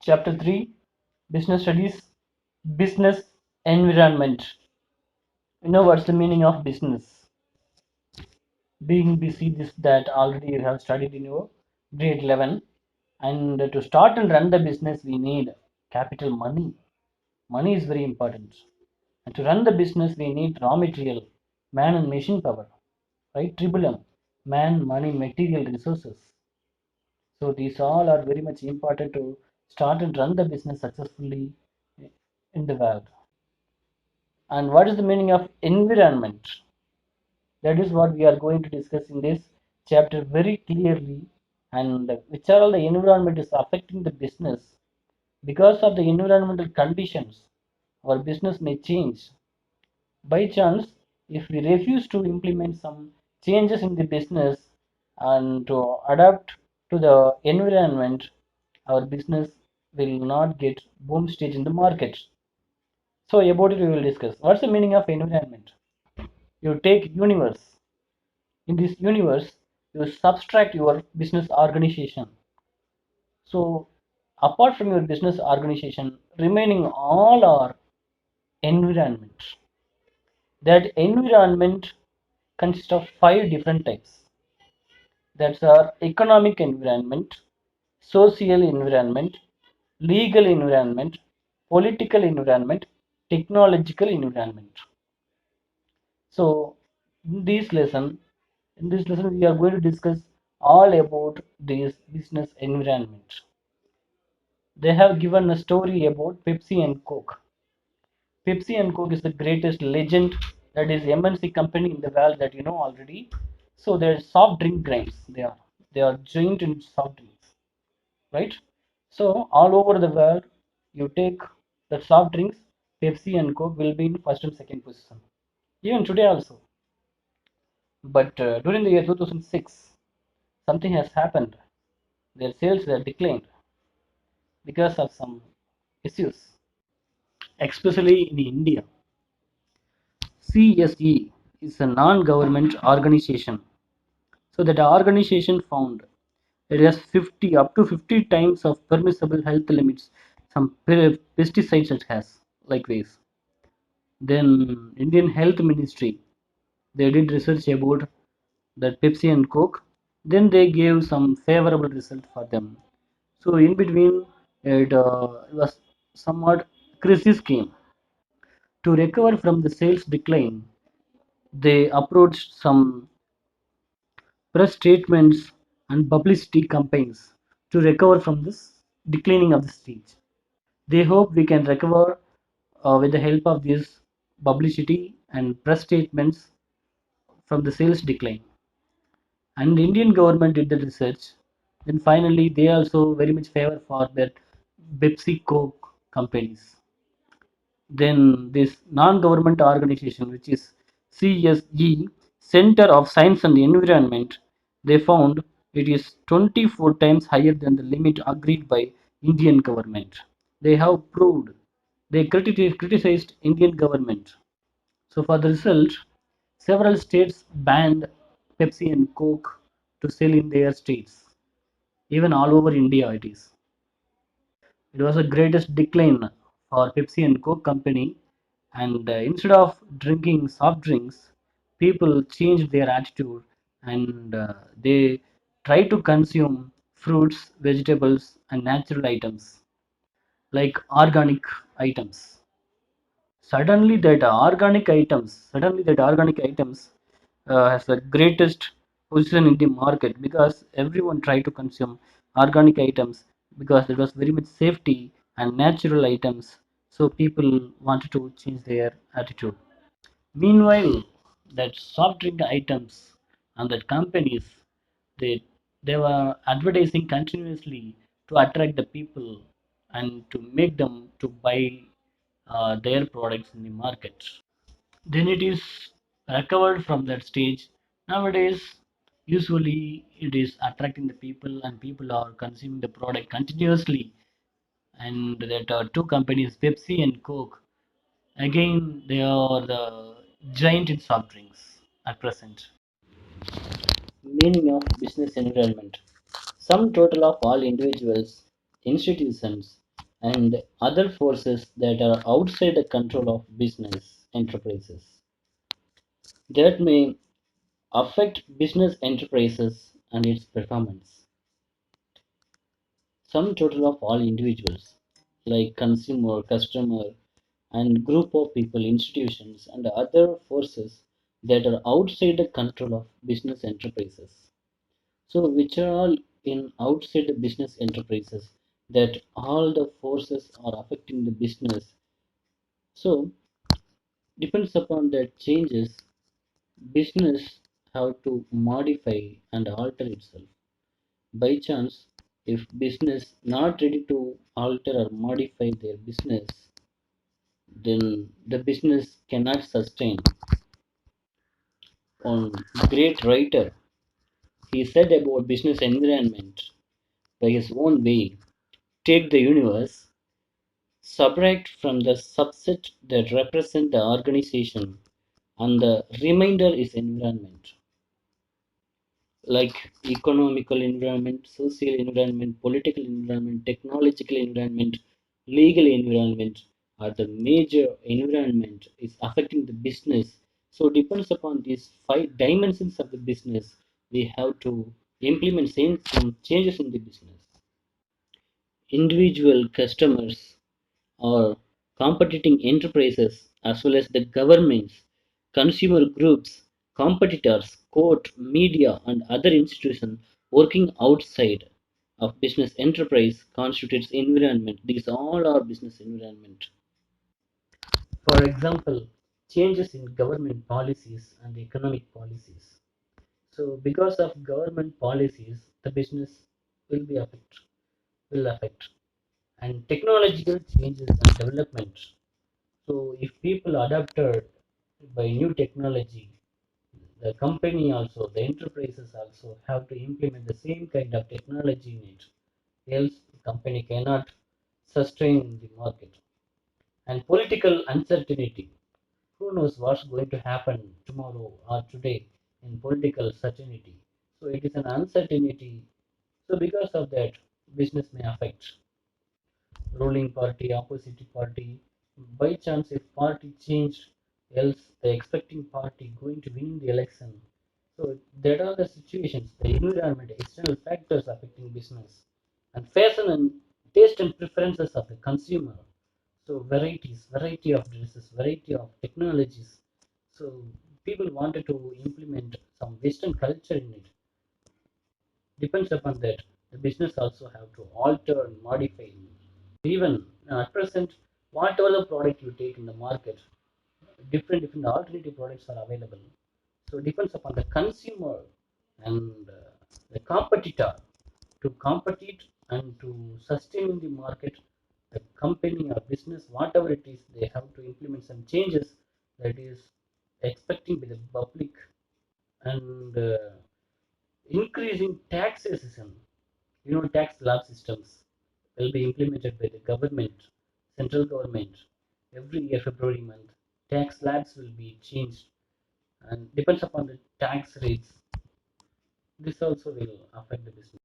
Chapter 3, Business Studies, Business Environment. You know what's the meaning of business? Being busy, this that already you have studied in your grade 11. And to start and run the business, we need capital money. Money is very important. And to run the business, we need raw material, man and machine power, right? Triple M, man, money, material, resources. So these all are very much important to start and run the business successfully in the world. And what is the meaning of environment? That is what we are going to discuss in this chapter very clearly. And which are all the environment is affecting the business. Because of the environmental conditions, our business may change. By chance, if we refuse to implement some changes in the business and to adapt to the environment, our business will not get boom stage in the market. So about it we will discuss. What's the meaning of environment? You take universe. In this universe, you subtract your business organization. So apart from your business organization, remaining all are environment. That environment consists of five different types. That's our economic environment, social environment, legal environment, political environment, technological environment. So in this lesson we are going to discuss all about this business environment. They have given a story about Pepsi and Coke. Pepsi and Coke is the greatest legend, that is MNC company in the world that you know already. So they're soft drink giants. They are giant in soft drinks, right? So all over the world, you take the soft drinks, Pepsi and Coke will be in first and second position. Even today also. But during the year 2006, something has happened. Their sales were declined because of some issues, especially in India. CSE is a non-government organization. So that organization found it has 50 up to 50 times of permissible health limits. Some pesticides it has likewise. Then Indian Health Ministry, they did research about that Pepsi and Coke. Then they gave some favorable result for them. So in between, it was somewhat crisis came. To recover from the sales decline, they approached some press statements and publicity campaigns to recover from this declining of the stage. They hope we can recover with the help of this publicity and press statements from the sales decline. And the Indian government did the research. Then finally, they also very much favor for that Pepsi Coke companies. Then this non-government organization, which is CSE, Center of Science and Environment, they found it is 24 times higher than the limit agreed by Indian government. They have proved, they criticized Indian government. So for the result, several states banned Pepsi and Coke to sell in their states. Even all over India it is. It was the greatest decline for Pepsi and Coke company, and instead of drinking soft drinks, people changed their attitude and they try to consume fruits, vegetables, and natural items like organic items. Suddenly that organic items has the greatest position in the market because everyone tried to consume organic items because it was very much safety and natural items, so people wanted to change their attitude. Meanwhile, that soft drink items and that companies, they they were advertising continuously to attract the people and to make them to buy their products in the market. Then it is recovered from that stage. Nowadays, usually it is attracting the people and people are consuming the product continuously. And that are two companies, Pepsi and Coke. Again, they are the giant in soft drinks at present. Meaning of business environment. Sum total of all individuals, institutions, and other forces that are outside the control of business enterprises that may affect business enterprises and its performance. Sum total of all individuals, like consumer, customer, and group of people, institutions, and other forces that are outside the control of business enterprises. So, which are all in outside the business enterprises that all the forces are affecting the business. So, depends upon that changes, business have to modify and alter itself. By chance, if business not ready to alter or modify their business, then the business cannot sustain. On great writer, he said about business environment by his own way. Take the universe, subtract from the subset that represent the organization, and the remainder is environment, like economical environment, social environment, political environment, technological environment, legal environment are the major environment is affecting the business. So depends upon these five dimensions of the business, we have to implement some changes in the business. Individual customers or competing enterprises as well as the governments, consumer groups, competitors, court, media, and other institutions working outside of business enterprise constitutes environment. These all are business environment. For example, changes in government policies and economic policies. So because of government policies, the business will be affect and technological changes and development. So if people adapted by new technology, the company also, the enterprises also have to implement the same kind of technology in it. Else the company cannot sustain the market. And political uncertainty. Who knows what's going to happen tomorrow or today in political certainty. So it is an uncertainty. So because of that, business may affect ruling party, opposite party. By chance, if party changed, else the expecting party going to win the election. So that are the situations, the environment, external factors affecting business, and fashion and taste and preferences of the consumer. So variety of dresses, variety of technologies. So people wanted to implement some Western culture in it. Depends upon that. The business also have to alter and modify. Even at present, whatever the product you take in the market, different alternative products are available. So it depends upon the consumer and the competitor to compete and to sustain in the market. The company or business, whatever it is, they have to implement some changes that is expecting by the public and increasing taxation. Tax slab systems will be implemented by the government, central government. Every year, February month, tax slabs will be changed and depends upon the tax rates. This also will affect the business.